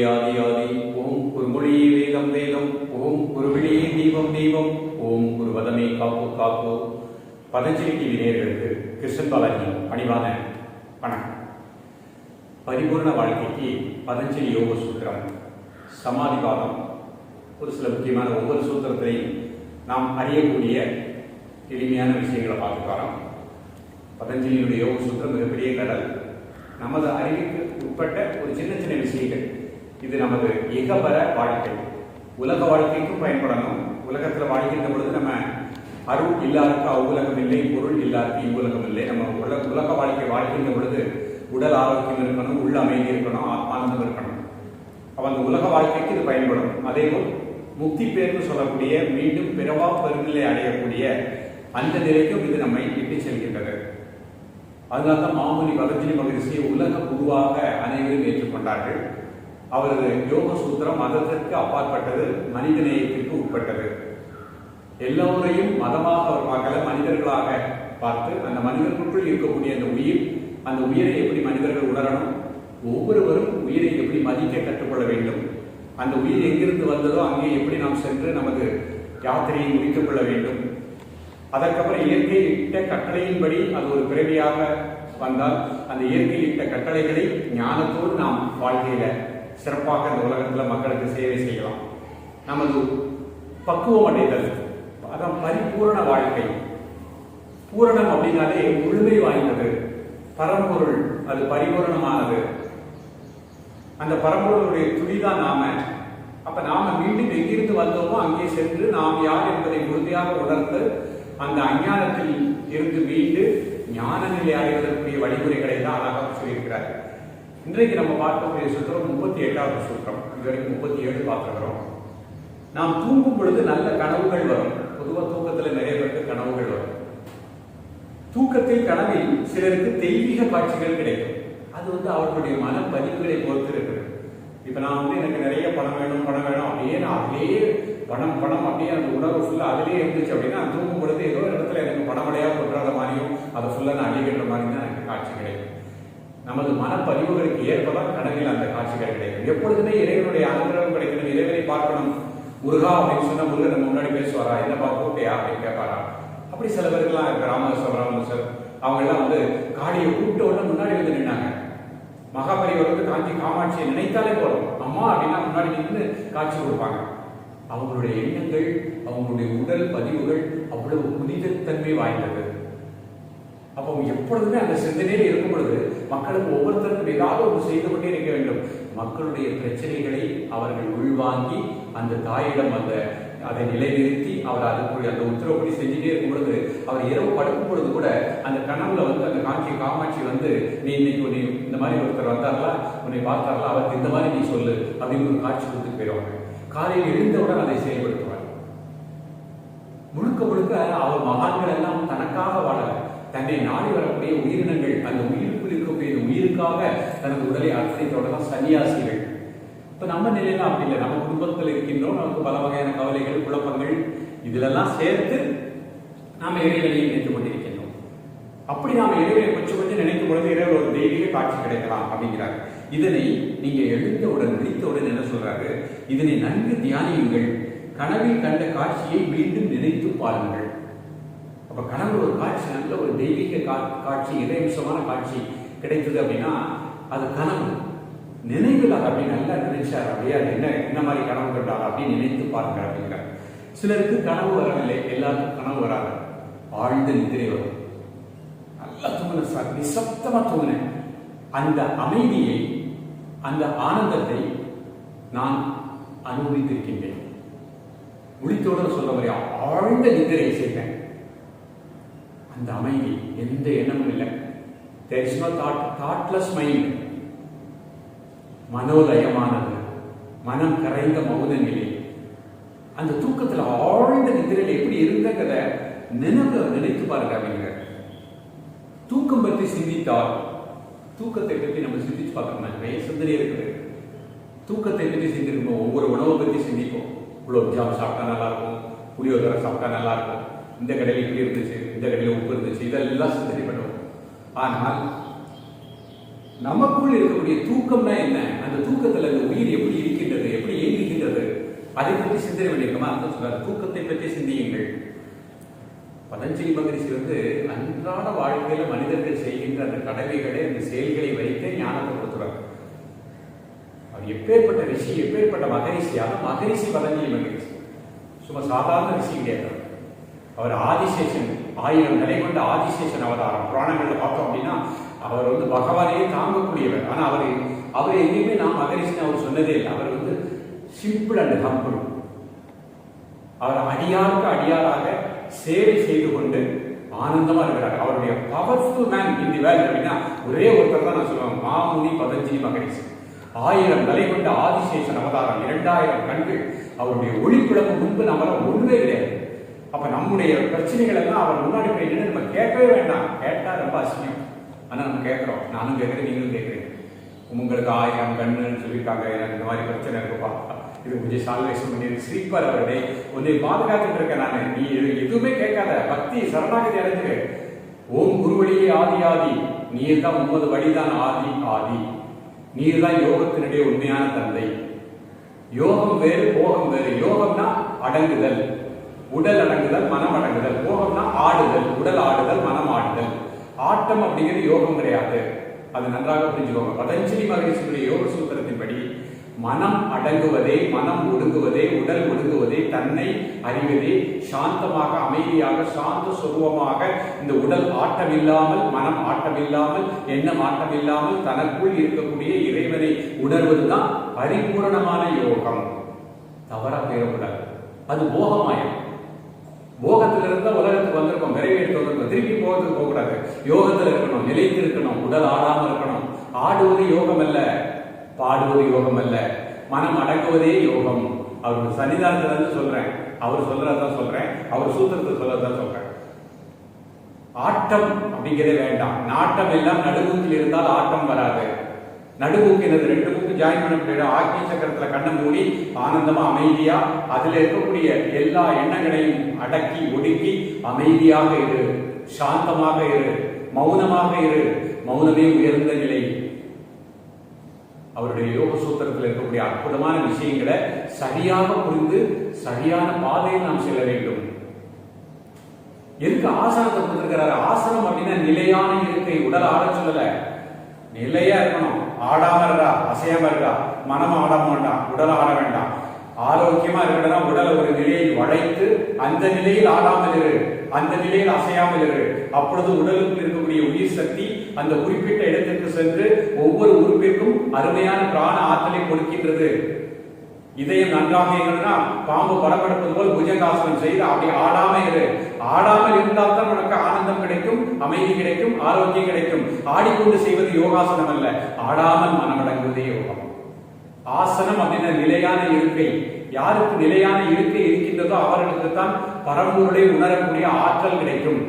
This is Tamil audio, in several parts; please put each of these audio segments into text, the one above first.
ஆதி ஆதி ஓம் ஒரு மொழியே வேதம் வேதம் ஓம் ஒரு விழியே தீபம் தீபம் ஓம் ஒரு வதமே காப்பு காப்பு. பதஞ்சலி டிவி நேயர்களுக்கு கிருஷ்ணன் பாலாஜி பணிவான வணக்கம். பரிபூர்ண வாழ்க்கைக்கு பதஞ்சலி யோக சூத்திரம், சமாதிவாதம், ஒரு சில முக்கியமான ஒவ்வொரு சூத்திரத்திலையும் நாம் அறியக்கூடிய எளிமையான விஷயங்களை பார்த்து வரோம். பதஞ்சலியுடைய யோக சூத்திரம் மிகப்பெரிய கடல். நமது அறிவுக்கு உட்பட்ட ஒரு சின்ன சின்ன விஷயங்கள். இது நமது இகபர வாழ்க்கை, உலக வாழ்க்கைக்கும் பயன்படணும். உலகத்தில் வாழ்கின்ற பொழுது நம்ம அருள் இல்லாருக்கு அவ்வுலகம் இல்லை, பொருள் இல்லாருக்கு இவ்வுலகம் இல்லை. நம்ம உலக வாழ்க்கை வாழ்கின்ற பொழுது உடல் ஆரோக்கியம் இருக்கணும், உள்ள அமைதி இருக்கணும், ஆத்மானந்தம் இருக்கணும். அப்போ அந்த உலக வாழ்க்கைக்கு இது பயன்படும். அதேபோல் முக்தி பேர்னு சொல்லக்கூடிய மீண்டும் பிறவா பெருநிலை அடையக்கூடிய அந்த நிலைக்கும் இது நம்மை இட்டு செல்கின்றது. அதனால்தான் மாமுனி பதஞ்சலி மகரிஷியை உலக குருவாக அனைவரும் ஏற்றுக்கொண்டார்கள். அவரது யோக சூத்திரம் மதத்திற்கு அப்பாற்பட்டது, மனித நேயத்திற்கு உட்பட்டது. எல்லோரையும் மதமாக அவர் பார்க்கல, மனிதர்களாக பார்த்து அந்த மனிதர்களுக்குள் இருக்கக்கூடிய அந்த உயிர், அந்த உயிரை எப்படி மனிதர்கள் உணரணும், ஒவ்வொருவரும் உயிரை எப்படி மதிக்க கற்றுக்கொள்ள வேண்டும், அந்த உயிர் எங்கிருந்து வந்ததோ அங்கே எப்படி நாம் சென்று நமது யாத்திரையை முடித்துக் கொள்ள வேண்டும். அதற்கப்புறம் இயற்கை இட்ட கட்டளையின்படி அது ஒரு பிறவியாக வந்தால் அந்த இயற்கை இட்ட கட்டளைகளை ஞானத்தோடு நாம் வாழ்க்கையில சிறப்பாக இந்த உலகத்தில் மக்களுக்கு சேவை செய்யலாம். நமது பக்குவம் அடைதல், அதான் பரிபூரண வாழ்க்கை. பூரணம் அப்படின்னாலே முழுமை வாய்ந்தது, பரம்பொருள், அது பரிபூரணமானது. அந்த பரம்பொருளுடைய துளிதான் நாம. அப்ப நாம மீண்டும் எங்கிருந்து வந்தோமோ அங்கே சென்று நாம் யார் என்பதை முழுமையாக உணர்ந்து அந்த அஞ்ஞானத்தில் இருந்து மீண்டு ஞான நிலை அடைவதற்குரிய வழிமுறைகளை தான் அழகாக சொல்லியிருக்கிறார். இன்றைக்கு நம்ம பார்க்கக்கூடிய சூத்திரம் 38வது சூத்திரம். இதுவரைக்கும் 37 பார்த்துக்கிறோம். நாம் தூங்கும் பொழுது நல்ல கனவுகள் வரும். பொதுவாக தூக்கத்தில் நிறைய பேருக்கு கனவுகள் வரும். தூக்கத்தில் கனவில் சிலருக்கு தெய்வீக காட்சிகள் கிடைக்கும். அது அவர்களுடைய மன பதிவுகளை பொறுத்து இருக்குது. இப்ப நான் எனக்கு நிறைய பணம் வேணும் அப்படியே நான் அதிலேயே பணம் அப்படியே அந்த உணர்வு ஃபுல்லா அதிலேயே இருந்துச்சு அப்படின்னா தூங்கும் பொழுது ஏதோ ஒரு இடத்துல எனக்கு பணமடையா கொண்டாத மாதிரியும் அதை ஃபுல்லா நான் அழிகின்ற மாதிரி தான் எனக்கு காட்சி கிடைக்கும். நமது மனப்பதிவுகளுக்கு ஏற்பதான் கனவில் அந்த காட்சிகள் கிடைக்கும். எப்பொழுதுமே இறைவனுடைய அனுகிரகம் கிடைக்கணும், இறைவனை பார்க்கணும். முருகா அப்படின்னு சொன்னா முருகன் நம்ம முன்னாடி பேசுவாரா, என்னப்பா கூட்டையா அப்படின்னு கேட்பாரா. அப்படி சில பேருக்குலாம் இருக்கு. ராமதாஸ் அவங்க எல்லாம் காளியை கூப்பிட்ட உடனே முன்னாடி வந்து நின்னாங்க. மகாபலிவர் காஞ்சி காமாட்சியை நினைத்தாலே போதும், அம்மா அப்படின்னா முன்னாடி நின்று காட்சி கொடுப்பாங்க. அவங்களுடைய எண்ணங்கள், அவங்களுடைய உடல் பதிவுகள் அவ்வளவு புனிதத்தன்மை வாய்ந்தது. அப்போ எப்பொழுதுமே அந்த சிந்தனையில் இருக்கும் பொழுது மக்களுக்கு ஒவ்வொருத்தருக்கும் ஏதாவது ஒரு செய்து கொண்டே இருக்க வேண்டும். மக்களுடைய பிரச்சனைகளை அவர்கள் உள்வாங்கி அந்த தாயிடம் அதை நிலைநிறுத்தி அவர் அதுக்குரிய அந்த உத்தரவுப்படி செஞ்சுட்டே இருக்கும் பொழுது அவர் இரவு படுக்கும் பொழுது கூட அந்த கனவுல அந்த காமாட்சி நீ இன்னைக்கு இந்த மாதிரி ஒருத்தர் வந்தார்களா, உன்னை பார்த்தார்களா, அவருக்கு இந்த மாதிரி நீ சொல்லு அப்படின்னு ஒரு காட்சி கொடுத்து போயிடுவாங்க. காலையில் எழுந்தவுடன் அதை செயல்படுத்துவார். முழுக்க முழுக்க அவர் மகான்கள் எல்லாம் தனக்காக வாழல, தன்னை நாடி வரக்கூடிய உயிரினங்கள், அந்த உயிருக்குள் இருக்கக்கூடிய உயிருக்காக தனது உடலை அர்ப்பணித்தோடதான் சன்னியாசிகள். இப்ப நம்ம நிலையில அப்படி இல்லை. நம்ம குடும்பத்தில் இருக்கின்றோம், நமக்கு பல வகையான கவலைகள், குழப்பங்கள், இதிலெல்லாம் சேர்த்து நாம இறைவனை நினைத்துக் கொண்டிருக்கின்றோம். அப்படி நாம இறைவனை கொஞ்சம் நினைக்கும் பொழுது இறைவன் ஒரு தெய்வீக காட்சி கிடைக்கலாம் அப்படிங்கிறார். இதனை நீங்க எழுந்தவுடன் விழித்தவுடன் என்ன சொல்றாரு, இதனை நன்கு தியானியுங்கள், கனவில் கண்ட காட்சியை மீண்டும் நினைத்து பாருங்கள். அப்ப கனவு ஒரு காட்சி, நல்ல ஒரு தெய்வீக காட்சி, இறைவசமான காட்சி கிடைத்தது அப்படின்னா அது கனவு. நினைவில் அப்படி நல்லா நினைச்சார், அப்படியே அது என்ன மாதிரி கனவு கண்டார் அப்படின்னு நினைத்து பாருங்க அப்படிங்கிறார். சிலருக்கு கனவு வரவில்லை, எல்லாருக்கும் கனவு வராது. ஆழ்ந்த நித்திரை வரும். நல்லா தூங்கின சார், நிசப்தமா தூங்கினேன். அந்த அமைதியை, அந்த ஆனந்தத்தை நான் அனுபவித்திருக்கின்றேன். முடித்தோடு சொல்ல மாதிரி ஆழ்ந்த நித்திரை செய்தேன். அந்த அமைதி, எந்த எண்ணமும் இல்லை. There is no thoughtless mind. மனோலயமானது, மனம் கரைந்த மௌன நிலை. அந்த தூக்கத்துல ஆழ்ந்த நிதிரையில் எப்படி இருந்தங்கிறத நினைத்து பாருங்க அப்படிங்கிற. தூக்கம் பற்றி சிந்தித்தால், தூக்கத்தை பற்றி நம்ம சிந்திச்சு பார்க்கணும். நிறைய சிந்தனை இருக்குது. தூக்கத்தை பற்றி சிந்திருக்கோம், ஒவ்வொரு உணவை பற்றி சிந்திப்போம். குலோப் ஜாம் சாப்பிட்டா நல்லா இருக்கும், புளியோதரை சாப்பிட்டா நல்லா இருக்கும், இந்த கடையில் இப்படி இருந்துச்சு, இந்த கடையில் உப்பு இருந்துச்சு, இதெல்லாம் சிந்தனை பண்ணுவோம். ஆனால் நமக்குள் இருக்கக்கூடிய தூக்கம்னா என்ன, அந்த தூக்கத்துல அந்த உயிர் எப்படி இருக்கின்றது, எப்படி இயங்குகின்றது, அதை பற்றி சிந்தனை பண்ணிருக்கோமா? அர்த்தம் சொல்றாரு, தூக்கத்தை பற்றி சிந்தியுங்கள். பதஞ்சலி மகரிஷி அன்றாட வாழ்க்கையில மனிதர்கள் செய்கின்ற அந்த கடமைகளை, அந்த செயல்களை வைத்து ஞானத்தை கொடுத்துறாங்க. அவர் எப்பேற்பட்ட ரிஷி, எப்பேற்பட்ட மகரிஷி. அதான் மகரிஷி பதஞ்சலி மகரிஷி, சும்மா சாதாரண ரிஷி கிடையாது. அவர் ஆதிசேஷன், 1000 நிலை கொண்ட ஆதிசேஷன் அவதாரம். புராணங்கள்ல பார்த்தோம் அப்படின்னா அவர் பகவானையே தாங்கக்கூடியவர். ஆனா அவர் எங்கேயுமே நான் மகரிஷின்னு அவர் சொன்னதே இல்லை. அவர் சிம்பிள் அண்ட் ஹம்பிள். அவர் அடியாருக்கு அடியாராக சேவை செய்து கொண்டு ஆனந்தமா இருக்கிறார். அவருடைய powerful man in the world அப்படின்னா ஒரே ஒருத்தர் தான் நான் சொல்லுவேன், மாமுனி பதஞ்சலி மகரிஷி. 1000 நிலை கொண்ட ஆதிசேஷன் அவதாரம், 2000 கண்கள். அவருடைய ஒளிப்பிழப்பு முன்பு நம்மளால ஒன்றுமே கிடையாது. அப்ப நம்முடைய பிரச்சனைகள் எல்லாம் அவர் முன்னாடி போய் நின்று நம்ம கேட்கவே வேண்டாம். கேட்டா ரொம்ப அசிங்கம். ஆனா நம்ம கேட்கிறோம், நானும் கேட்கிறேன், நீங்களும் கேட்கிறேன். உங்களுக்கு 1000 கண்ணுன்னு சொல்லியிருக்காங்க, எனக்கு இந்த மாதிரி பிரச்சனை இருக்குப்பா, இது கொஞ்சம் சால்வேஷன் பண்ணி ஸ்ரீப்பர் அவருடைய உன்னை பாதுகாத்துட்டு இருக்கேன் நான். நீ எதுவுமே கேட்காத, பக்தி சரணாகதி அடைஞ்சிரு. ஓம் குருவழியே ஆதி ஆதி, நீர் தான் உமது வழிதான் ஆதி ஆதி, நீர் தான் யோகத்தினுடைய உண்மையான தந்தை. யோகம் வேறு, போகம் வேறு. யோகம்னா அடங்குதல், உடல் அடங்குதல், மனம் அடங்குதல். போகம்னா ஆடுதல், உடல் ஆடுதல், மனம் ஆடுதல். ஆட்டம் அப்படிங்கிறது யோகம் கிடையாது. அது நன்றாக புரிஞ்சுக்கோங்க. பதஞ்சலி மகரிஷியுடைய யோக சூத்திரத்தின்படி மனம் அடங்குவதே, மனம் ஒடுங்குவதே, உடல் ஒடுங்குவதே, தன்னை அறிவதே, சாந்தமாக அமைதியாக சாந்த சுரூபமாக இந்த உடல் ஆட்டமில்லாமல், மனம் ஆட்டமில்லாமல், எண்ணம் ஆட்டமில்லாமல் தனக்குள் இருக்கக்கூடிய இறைவனை உணர்வதுதான் பரிபூரணமான யோகம். தவறா பேரக்கூடாது. அது போகமாயம். போகத்திலிருந்து உலகத்துக்கு வந்திருக்கோம், நிறைவேற்ற வந்திருக்கோம், திருப்பி போகிறதுக்கு போகக்கூடாது. யோகத்தில் இருக்கணும், நிலைத்து இருக்கணும், உடல் ஆடாமல் இருக்கணும். ஆடுவது யோகம் அல்ல, பாடுவது யோகம் அல்ல, மனம் அடங்குவதே யோகம். அவருடைய சன்னிதானத்திலிருந்து சொல்றேன், அவர் சொல்றதான் சொல்றேன், அவர் சூத்திரத்தை சொல்லதான் சொல்றேன். ஆட்டம் அப்படிங்கிறதே வேண்டாம். நாட்டம் எல்லாம் நடுமூக்கில் இருந்தால் ஆட்டம் வராது. நடுமூக்கினது 2 மூக்கு ஜாயின் பண்ண ஆக்கிய சக்கரத்துல கண்ணை மூடி ஆனந்தமா அமைதியா அதுல இருக்கக்கூடிய எல்லா எண்ணங்களையும் அடக்கி ஒடுக்கி அமைதியாக இரு, சாந்தமாக இரு, மௌனமாக இரு. மௌனமே உயர்ந்த நிலை. அவருடைய யோக சூத்திரத்தில் இருக்கக்கூடிய அற்புதமான விஷயங்களை சரியாக புரிந்து சரியான பாதையில் நாம் செல்ல வேண்டும். எதுக்கு ஆசனத்தை கொடுத்திருக்கிறாரு? ஆசனம் அப்படின்னா நிலையான இருக்கை. உடல் ஆட சொல்லல, நிலையா இருக்கணும். ஆடாம இருக்கா, அசையாம இருக்கா, மனம் ஆடாம வேண்டாம், உடல் ஆட வேண்டாம். ஆரோக்கியமா இருக்கணும்னா உடலை ஒரு நிலையில் வளைத்து அந்த நிலையில் ஆடாமல் இரு, அந்த நிலையில் அசையாமல் இரு. அப்பொழுது உடலுக்கு இருக்கக்கூடிய உயிர் சக்தி அந்த குறிப்பிட்ட இடத்திற்கு சென்று ஒவ்வொரு உறுப்பிற்கும் அருமையான பிராண ஆற்றலை கொடுக்கின்றது. இதயம் நன்றாக இருக்கணும்னா பாம்பு படப்படுப்பது போல் புஜங்காசனம் செய்து அப்படி ஆடாம இரு. ஆடாமல் இருந்தால் தான் உனக்கு ஆனந்தம் கிடைக்கும், அமைதி கிடைக்கும், ஆரோக்கியம் கிடைக்கும். ஆடிக்கொண்டு செய்வது யோகாசனம் அல்ல, ஆடாமல் மனமடங்குவதே யோகம். ஆசனம் அப்படின்னா நிலையான இருக்கை. யாருக்கு நிலையான இருக்கை இருக்கின்றதோ அவர்களுக்கு தான் பரம்பொருளை உணரக்கூடிய ஆற்றல் கிடைக்கும்.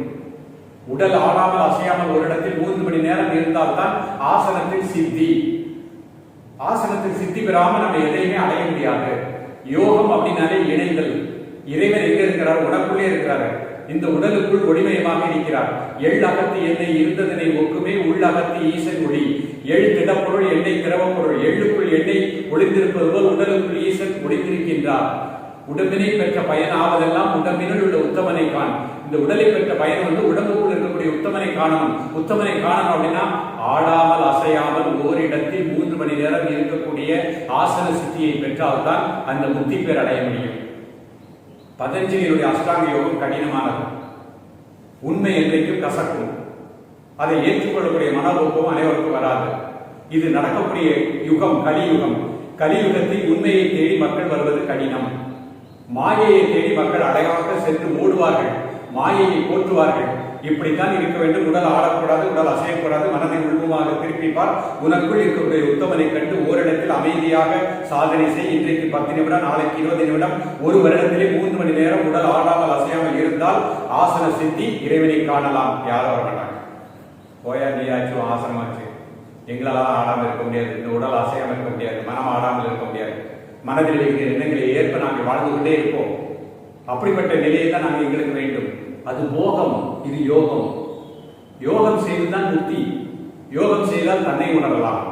உடல் ஆடாமல் அசையாமல் ஒரு இடத்தில் 3 மணி நேரம் இருந்தால்தான் ஆசனத்தில் சித்தி. ஆசனத்தில் சித்தி பெறாம நம்ம எதையுமே அடைய முடியாது. யோகம் அப்படின்னாலே இணைந்தல். இறைவன் எங்க இருக்கிறார்? உடலுக்குள்ளே இருக்கிறார். இந்த உடலுக்குள் ஒளிமயமாக இருக்கிறார். எள் அகத்து எண்ணெய் இருந்ததனை ஒக்குமே உள் அகத்து ஈசன் ஒளி. எள் திடப்பொருள், எண்ணெய் திரவ பொருள். எள்ளுக்குள் எண்ணெய் ஒளிந்திருப்பது போல் உடலுக்குள் ஈசன் ஒளிந்திருக்கின்றார். உடம்பினை பெற்ற பயன் ஆவதெல்லாம் உடம்பினுள் உள்ள உத்தமனை காண். இந்த உடலை பெற்ற பயன் உடம்புக்குள் இருக்கக்கூடிய உத்தமனை காணணும். உத்தமனை காணணும் அப்படின்னா ஆடாமல் அசையாமல் ஓரிடத்தில் 3 மணி நேரம் இருக்கக்கூடிய ஆசன சித்தியை பெற்றால்தான் அந்த முக்தி பேர் அடைய முடியும். பதஞ்சலியுடைய அஷ்டாங்க யோகம் கடினமானது. உண்மை என்றைக்கும் கசக்கும். அதை ஏற்றுக்கொள்ளக்கூடிய மனோபோக்கம் அனைவருக்கும் வராது. இது நடக்கக்கூடிய யுகம் கலியுகம். கலியுகத்தில் உண்மையை தேடி மக்கள் வருவது கடினம். மாயையை தேடி மக்கள் அழகாக சென்று ஓடுவார்கள், மாயையை போற்றுவார்கள். இப்படித்தான் இருக்க வேண்டும். உடல் ஆடக்கூடாது, உடல் அசையக்கூடாது, மனதை உள்முகமாக திருப்பிப்பார். உனக்குள் இருக்கக்கூடிய உத்தமனை கண்டு ஓரிடத்தில் அமைதியாக சாதனை செய். இன்றைக்கு 10 நிமிடம், நாளைக்கு 20 நிமிடம், ஒரு வருடத்திலே 3 மணி நேரம் உடல் ஆடாமல் அசையாமல் இருந்தால் ஆசன சித்தி, இறைவனை காணலாம். யாரும் வர மாட்டாங்க. போயா நீயாச்சும் ஆசனமாச்சு, எங்களால் ஆடாமல் இருக்க முடியாது, இந்த உடல் அசையாமல் இருக்க முடியாது, மனம் ஆடாமல் இருக்க முடியாது. மனதில் இருக்கிற எண்ணங்களை ஏற்ப நாங்கள் வாழ்ந்து கொண்டே இருப்போம். அப்படிப்பட்ட நிலையை தான் நாங்கள் எங்களுக்கு வேண்டும். அது போகம், இது யோகம். யோகம் செய்துதான் முக்தி. யோகம் செய்தால் தன்னை உணரலாம்,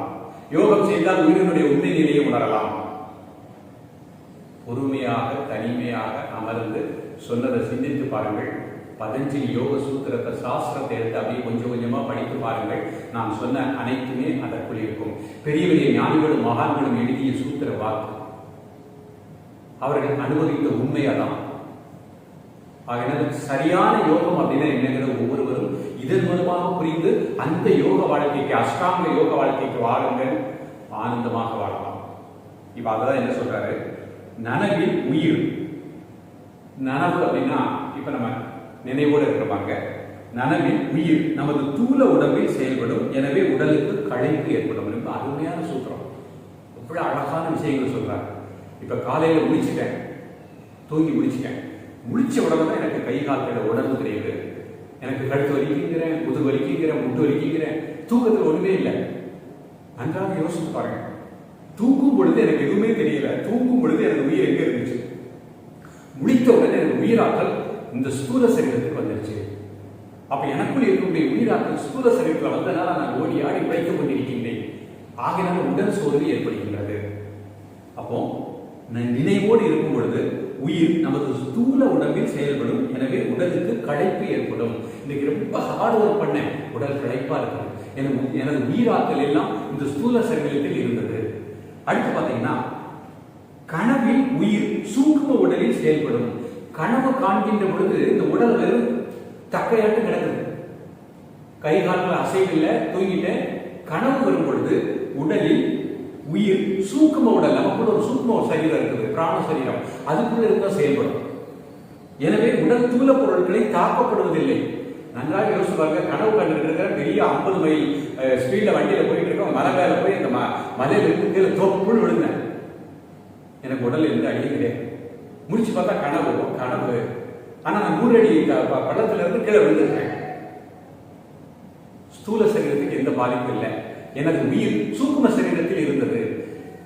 யோகம் செய்தால் உயிரினுடைய உண்மை நிலையை உணரலாம். பொறுமையாக தனிமையாக அமர்ந்து சொன்னதை சிந்தித்து பாருங்கள். பதஞ்சலி யோக சூத்திரத்தை சாஸ்திரத்தை எடுத்து அப்படியே கொஞ்சம் கொஞ்சமா படித்து பாருங்கள். நான் சொன்ன அனைத்துமே அதற்குள் இருக்கும். பெரிய பெரிய ஞானிகளும் மகான்களும் எழுதிய சூத்திர வாக்கு, அவர்கள் அனுபவித்த உண்மையாதான். ஆகினால் சரியான யோகம் அப்படின்னா என்னங்கிற ஒவ்வொருவரும் இதன் மூலமாக புரிந்து அந்த யோக வாழ்க்கைக்கு, அஷ்டாங்க யோக வாழ்க்கைக்கு வாழுங்கள், ஆனந்தமாக வாழலாம். இப்ப அதான் என்ன சொல்றாரு, நனவில் உயிர். நனவு அப்படின்னா இப்ப நம்ம நினைவோடு இருக்கிறாங்க. நனவில் உயிர் நமது தூல உடம்பில் செயல்படும், எனவே உடலுக்கு களைப்பு ஏற்படும். ரொம்ப அருமையான சூத்திரம், எவ்வளவு அழகான விஷயங்கள் சொல்றாங்க. இப்ப காலையில முடிச்சுட்டேன், தூங்கி முடிச்சுட்டேன், முடிச்ச உடனே தான் எனக்கு கை கால்கள உடம்பு தெரியுது, எனக்கு கழுத்து வலிக்குங்கிறேன், முதுகு வலிக்குங்கிறேன், முட்டு வலிக்குங்கிறேன். தூக்கத்தில் ஒண்ணுமே இல்லை. நன்றாக யோசிச்சு பாருங்க. தூங்கும் பொழுது எனக்கு எதுவுமே தெரியல, தூங்கும் பொழுது எனக்கு உயிர் எங்க இருந்துச்சு. முடித்த உடனே எனக்கு உயிராற்றல் இந்த ஸ்தூல சரீரத்துக்கு வந்துருச்சு. அப்ப எனக்குள் இருக்கக்கூடிய உயிராற்றல் ஸ்தூல சரீரத்தில் வந்தனால நான் ஓடி ஆடி உழைத்துக் கொண்டிருக்கின்றேன். ஆகினால உடல் சோதனை ஏற்படுகின்றது. அப்போ நினைவோடு இருக்கும் பொழுது உயிர் நமது ஸ்தூல உடம்பில் செயல்படும், எனவே உடலுக்கு களைப்பு ஏற்படும். இன்னைக்கு ரொம்ப ஹார்ட் ஒர்க் பண்ண உடல் களைப்பா இருக்கும். எனது உயிராற்றல் எல்லாம் இந்த ஸ்தூல சரீரத்தில் இருந்தது. அடுத்து பாத்தீங்கன்னா கனவில் உயிர் சூக்கும உடலில் செயல்படும். கனவு காண்கின்ற பொழுது இந்த உடல் வெறும் தக்கையாட்டு கிடக்குது, கை கால்கள் அசைவில்லை, தூங்கிட்டேன். கனவு வரும் பொழுது உடலில் உயிர் சூக்கும உடல், நமக்குள்ள ஒரு சூக்கும சரீரம் இருக்குது, பிராண சரீரம், அதுக்குள்ள இருந்தா செயல்படும். எனவே உடல் தூள பொருட்களை தாக்கப்படுவதில்லை. நன்றாக யோசிப்பாங்க. கனவு கண்டிருக்கிற பெரிய 50 மைல் ஸ்பீட்ல வண்டியில போயிட்டு இருக்கோம், மலை மேல போய் அந்த மலையில இருந்து கீழே தொப்புள் விழுந்தேன், எனக்கு உடல் இருந்து அடியே கிடையாது. முடிச்சு பார்த்தா கனவு, ஆனா நான் 100 அடி பள்ளத்துல இருந்து கீழே விழுந்துருக்கேன். ஸ்தூல சரீரத்துக்கு எந்த பாதிப்பும் இல்லை. எனது உயிர் சூக்கும சரீரத்தில் இருந்தது.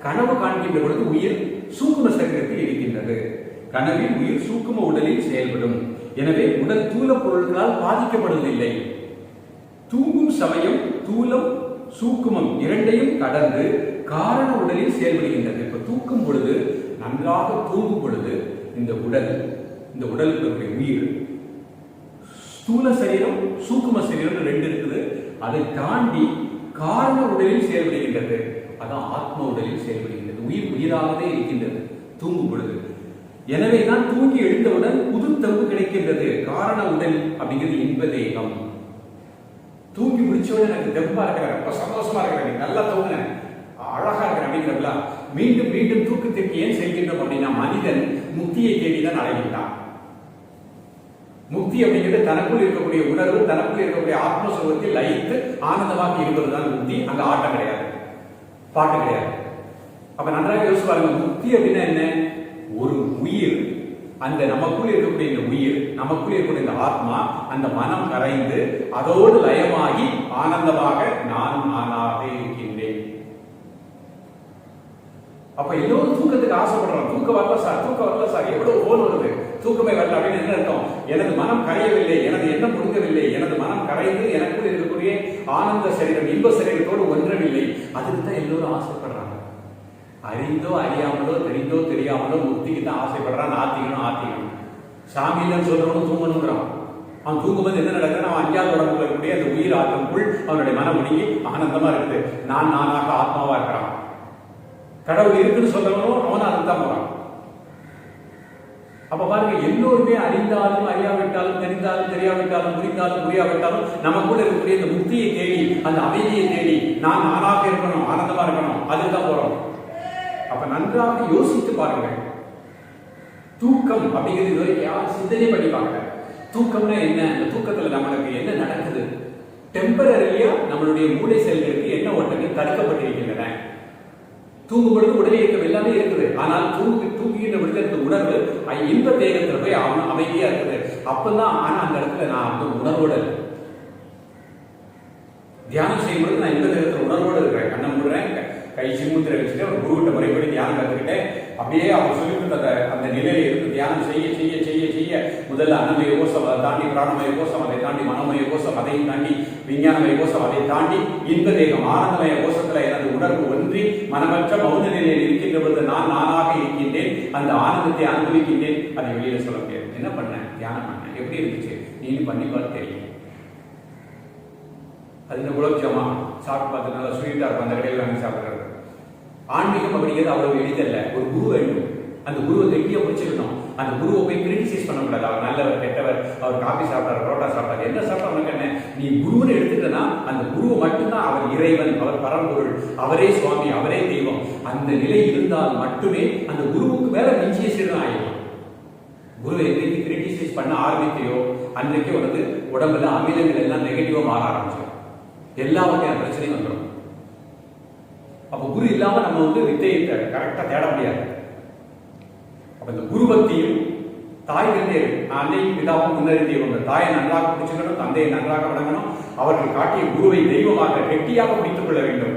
கனவு காண்கின்ற பொழுது உயிர் சூக்கும சரீரத்தில் இருக்கின்றது. கனவில் உயிர் சூக்கும உடலில் செயல்படும், எனவே உடல் தூல பொருட்களால் பாதிக்கப்படுவதில்லை. தூங்கும் சமயம் தூலம் சூக்குமம் இரண்டையும் கடந்து காரண உடலில் செயல்படுகின்றது. இப்ப தூக்கும் பொழுது, நன்றாக தூங்கும் பொழுது இந்த உடலுக்கு உயிர் ஸ்தூல சரீரம் சூக்கும சரீரம் 2 இருக்குது. அதை தாண்டி காரண உடலில் செயல்படுகின்றது. அதான் ஆத்ம உடலில் செயல்படுகின்றது. உயிராகவே இருக்கின்றது தூங்கும் பொழுது. எனவே தான் தூங்கி எழுந்தவுடன் புது தம்பு கிடைக்கின்றது. காரண உடல் அப்படிங்கிறது இன்ப தேகம். தூங்கி முடிச்சோட எனக்கு தெம்பா இருக்கிறேன், ரொம்ப சந்தோஷமா இருக்கிறேன், நல்லா தூங்கினேன், அழகா இருக்கிறேன் அப்படிங்கிறதுல மீண்டும் மீண்டும் தூக்கத்திற்கு ஏன் செய்கின்றோம் அப்படின்னா, மனிதன் முக்தியை தேடிதான் அடைகின்றான். முக்தி அப்படிங்கிறது தனக்குள் இருக்கக்கூடிய உணர்வு, தனக்குள் இருக்கக்கூடிய ஆத்மஸ்வரூபத்தில் லயித்து ஆனந்தமாக இருப்பதுதான் முக்தி. அங்க ஆட்டம் கிடையாது, பாட்டு கிடையாது. அப்ப நன்றாக யோசிச்சு பாருங்க, முக்தி அப்படின்னா என்ன? ஒரு உயிர், அந்த நமக்குள் இருக்கக்கூடிய இந்த உயிர், நமக்குள் இருக்கக்கூடிய இந்த ஆத்மா, அந்த மனம் கரைந்து அதோடு லயமாகி ஆனந்தமாக நான் நானாக இருக்கின்றேன். அப்ப எல்லோரும் தூக்கத்துக்கு ஆசைப்படுறோம். தூக்கம் வரல சார், எவ்வளவு போன் வருது, தூக்கமே வரல அப்படின்னு என்ன அர்த்தம்? எனது மனம் கரையவில்லை, எனது எண்ணம் முழுங்கவில்லை, எனது மனம் கரைந்து எனக்குள் இருக்கக்கூடிய ஆனந்த சரீரம், இன்ப சரீரத்தோடு ஒன்றவில்லை. அதுக்கு தான் எல்லோரும் ஆசைப்படுறாங்க. அறிந்தோ அறியாமலோ, தெரிந்தோ தெரியாமலோ முக்திக்கு தான் ஆசைப்படுறான். ஆத்திக்கணும். சாமி இல்லைன்னு சொல்றவனும் தூங்கணுங்கிறான். அவன் தூங்கும்போது என்ன நடக்குதுன்னா, அவன் 5வது உடம்புல இருக்கக்கூடிய அந்த உயிர் ஆற்றலுக்குள் அவனுடைய மனம் ஒடுங்கி ஆனந்தமா இருக்குது. நானாக ஆத்மாவா இருக்கிறான். கடவுள் இருக்குன்னு சொல்றவனும் அவன் அதுதான் போறான். அப்ப பாருங்க, எல்லோருமே அறிந்தாலும் அறியாவிட்டாலும், தெரிந்தாலும் தெரியாவிட்டாலும், புரிந்தாலும் புரியாவிட்டாலும் நமக்குள்ள இருக்கக்கூடிய இந்த முக்தியை தேடி, அந்த அமைதியை தேடி, நான் நானாக இருக்கணும், ஆனந்தமா இருக்கணும், அதுதான் போறோம். அப்ப நன்றாக யோசித்து பாருங்க. தூக்கம் அப்படிங்கிறது இதுவரைக்கும் யாரும் சிந்தனை பண்ணி பாருங்க. தூக்கம்னா என்ன? அந்த தூக்கத்துல நம்மளுக்கு என்ன நடக்குது? டெம்பரரியா நம்மளுடைய மூளை செல்களுக்கு என்ன ஓட்டங்கள் தடுக்கப்பட்டிருக்கின்றன. தூங்கும் பொழுது உடலே இருக்க எல்லாமே இருக்குது. ஆனால் தூங்குகின்ற பொழுது அந்த உணர்வு இன்ப தேகத்துல போய் அமைதியா இருக்குது. அப்பதான் ஆனா அந்த இடத்துல நான் அந்த உணர்வோட தியானம் செய்யும் பொழுது நான் இன்ப தேகத்துல உணர்வோடு இருக்கிறேன். கண்ணை மூடுறேன், கை சிமுத்திரை வச்சுட்டு ஒரு குருவிட்ட முறைப்படி தியானம் கற்றுக்கிட்டேன். அப்படியே அவர் சொல்லிட்டு அந்த நிலையில இருந்து தியானம் செய்ய செய்ய செய்ய செய்ய முதல்ல அன்னமய கோஷம், அதை தாண்டி பிராணமய கோஷம், அதை தாண்டி மனோமய கோஷம், அதையும் தாண்டி விஞ்ஞானமய கோஷம், அதை தாண்டி இன்ப தேகம் ஆனந்தமய கோஷத்துல எனது உணர்வு ஒன்றி மனமற்ற மௌன நிலையில் இருக்கின்ற பொழுது நான் நானாக இருக்கின்றேன், அந்த ஆனந்தத்தை அனுபவிக்கின்றேன். அதை வெளியில சொல்ல முடியாது. என்ன பண்ணேன்? தியானம் பண்ணேன். எப்படி இருந்துச்சு? நீ பண்ணி பார்த்து தெரியும். அது இந்த குலோப் ஜாமா சாப்பிட்டு பார்த்து நல்லா ஸ்வீட்டா இருக்கும், அந்த கடையில் வாங்கி சாப்பிடுறது. ஆன்மீகம் அப்படிங்கிறது அவ்வளவு எளிதல்ல. ஒரு குரு வேண்டும். அந்த குருவை கெட்டியா பிடிச்சிருக்கணும். அந்த குருவை போய் கிரிட்டிசைஸ் பண்ணக்கூடாது. அவர் நல்லவர் கெட்டவர், அவர் காபி சாப்பிட்டார், பரோட்டா சாப்பிட்டார், என்ன சாப்பிட்டா உனக்கு என்ன? நீ குருன்னு எடுத்துட்டனா அந்த குருவை மட்டும்தான் அவர் இறைவன், அவர் பரம்பொருள், அவரே சுவாமி, அவரே தெய்வம். அந்த நிலை இருந்தால் மட்டுமே அந்த குருவுக்கு மேல நிச்சய சீரன் ஆயிடும். குருவை என்னைக்கு கிரிட்டிசைஸ் பண்ண ஆரம்பிக்கையோ அன்றைக்கு வந்து உடம்புல அமிலங்கள் எல்லாம் நெகட்டிவா மாற ஆரம்பிச்சிடும். எல்லா வகையான பிரச்சனையும் வந்துடும். அப்ப குரு இல்லாம நம்ம வந்து வித்தையை கரெக்டா தேட முடியாது. அப்ப இந்த குரு பக்தியும் தாய் தந்தை அன்னையும் பிதாவும் முன்னறிந்தவங்க. தாயை நன்றாக பிடிச்சுக்கணும், தந்தையை நன்றாக வணங்கணும். அவர்கள் காட்டிய குருவை தெய்வமாக கெட்டியாக பிடித்துக் கொள்ள வேண்டும்.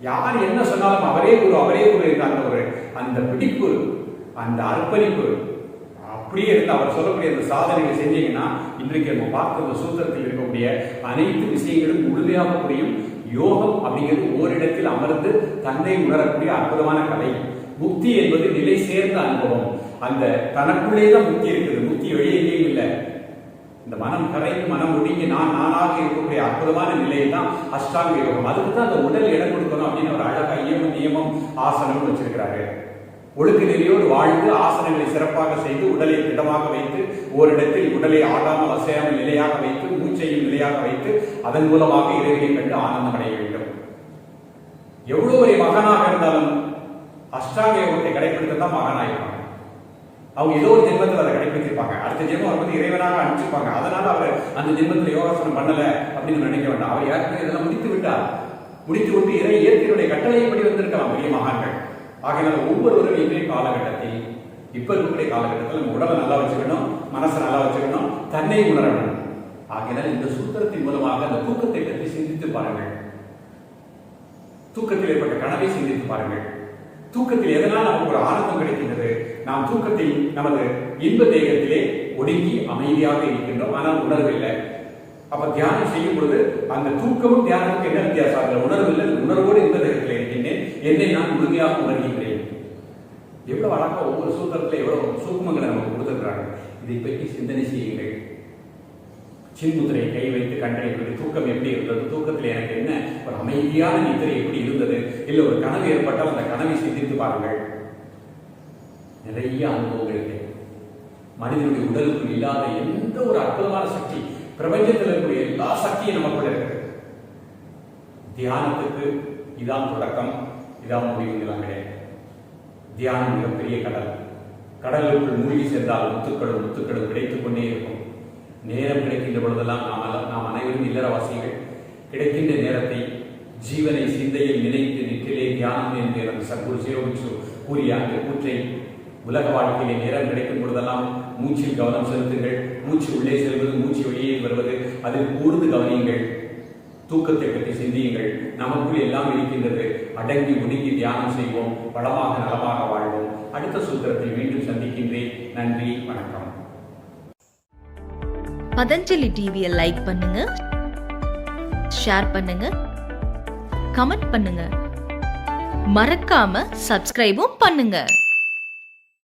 யார் என்ன சொன்னாலும் அவரே குரு, அவரே குரு என்ற அந்த பிடிப்பு, அந்த அர்ப்பணிப்பு அப்படியே இருந்து அவர் சொல்லக்கூடிய அந்த சாதனைகளை செஞ்சீங்கன்னா இன்றைக்கு நம்ம பார்த்த இந்த சூத்திரத்தில் இருக்கக்கூடிய அனைத்து விஷயங்களும் முழுமையாக புரியும். யோகம் அப்படிங்கிறது ஓரிடத்தில் அமர்ந்து தன்னை உணரக்கூடிய அற்புதமான கலை. முக்தி என்பது நிலை சேர்ந்த அனுபவம். அந்த தனக்குள்ளே தான் முக்தி இருக்குது. முக்தி வெளியே எங்கேயும் இல்லை. இந்த மனம் கரைந்து மனம் ஒடுங்கி நான் நானாக இருக்கக்கூடிய அற்புதமான நிலையை தான் அஷ்டாங்க யோகம். அதுக்கு தான் அந்த உடல் இடம் கொடுக்கணும் அப்படின்னு ஒரு அழகா நியமம் ஆசனம் வச்சிருக்கிறாரு. ஒழுக்க நெறியோடு வாழ்ந்து ஆசனங்களை சிறப்பாக செய்து உடலை திடமாக வைத்து ஓரிடத்தில் உடலை ஆடாமல் அசையாமல் நிலையாக வைத்து மூச்சையும் நிலையாக வைத்து அதன் மூலமாக இறைவனை கண்டு ஆனந்தம் அடைய வேண்டும். எவ்வளவு ஒரு மகனாக இருந்தாலும் அஷ்டாங்க யோகத்தை கடைபிடித்தான் மகனாயிருப்பாங்க. அவங்க ஏதோ ஒரு ஜென்மத்தில் அதை கடைபிடிச்சிருப்பாங்க. அடுத்த ஜென்மம் அவர் வந்து இறைவனாக அனுப்பிச்சிருப்பாங்க. அதனால அவர் அந்த ஜென்மத்தில் யோகாசனம் பண்ணல அப்படின்னு நினைக்க வேண்டாம். அவர் யாருக்கும் இதெல்லாம் முடித்து விட்டார். முடித்து விட்டு இறை இயற்கையுடைய கட்டளைப்படி வந்திருக்கலாம் பெரிய மகான்கள். ஆகையால ஒவ்வொருவரும் இன்றைய காலகட்டத்தில் இப்ப இருக்கக்கூடிய காலகட்டத்தில் நம்ம உடலை நல்லா வச்சுக்கணும், மனசை நல்லா வச்சுக்கணும், தன்னை உணரணும். ஆகையால் இந்த சூத்திரத்தின் மூலமாக அந்த தூக்கத்தை பற்றி சிந்தித்து பாருங்கள். தூக்கத்தில் ஏற்பட்ட கனவை சிந்தித்து பாருங்கள். தூக்கத்தில் எதனால் நமக்கு ஒரு ஆனந்தம் கிடைக்கின்றது? நாம் தூக்கத்தில் நமது இன்ப தேகத்திலே ஒடுங்கி அமைதியாக இருக்கின்றோம், ஆனால் உணர்வில்லை. அப்ப தியானம் செய்யும் பொழுது அந்த தூக்கமும் தியானமும் என்ன வித்தியாசம்? உணர்வில்லை. உணர்வோடு இன்ப தேகத்தில் இருக்கின்றேன், என்னை நான் முழுமையாக உணர்கின்றேன். எவ்வளவு அழகா ஒவ்வொரு சூத்திரத்துல எவ்வளவு சூக்குமங்களை நமக்கு கொடுத்திருக்கிறாங்க. இதை பற்றி சிந்தனை செய்யுங்கள். சின்முத்திரை கை வைத்து கண்டறிவது தூக்கம் எப்படி இருந்தது, தூக்கத்தில் எனக்கு என்ன ஒரு அமைதியான நித்திரை எப்படி இருந்தது, இல்ல ஒரு கனவு ஏற்பட்டால் அந்த கனவை சிந்தித்து பாருங்கள். நிறைய அனுபவங்கள் இருக்கு. மனிதனுடைய உடலுக்குள் இல்லாத எந்த ஒரு அற்புதமான சக்தி பிரபஞ்சத்தில் இருக்கக்கூடிய எல்லா சக்தியும் நமக்குள்ள இருக்கு. தியானத்துக்கு இதான் தொடக்கம், இதான் முடிவுலாம் கிடையாது. தியானம் மிகப்பெரிய கடல். கடலுக்குள் மூழ்கி சென்றால் முத்துக்களும் கிடைத்துக் கொண்டே இருக்கும். நேரம் கிடைக்கின்ற பொழுதெல்லாம் நாம் அனைவரும் இல்லறவாசிகள். கிடைக்கின்ற நேரத்தை ஜீவனை சிந்தையில் நினைத்து நிற்றிலே தியானம் என்கிற சத்குரு சிரோபிச்சு கூறிய அந்த கூற்றை உலக வாழ்க்கையிலே நேரம் கிடைக்கும் பொழுதெல்லாம் மூச்சில் கவனம் செலுத்துங்கள். மூச்சு உள்ளே செல்வது, மூச்சு வெளியே வருவது, அதில் கூர்ந்து கவனியுங்கள். தூக்கத்தை பற்றி சிந்தியுங்கள். நமக்குள் எல்லாம் இருக்கின்றது. அடங்கி ஒடுங்கி தியானம் செய்வோம். வளமாக நலமாக வாழ்வோம். அடுத்த சூத்திரத்தில் மீண்டும் சந்திக்கின்றேன். நன்றி, வணக்கம். பதஞ்சலி டிவியை லைக் பண்ணுங்க, ஷேர் பண்ணுங்க, கமெண்ட் பண்ணுங்க, மறக்காம சப்ஸ்கிரைபும் பண்ணுங்க.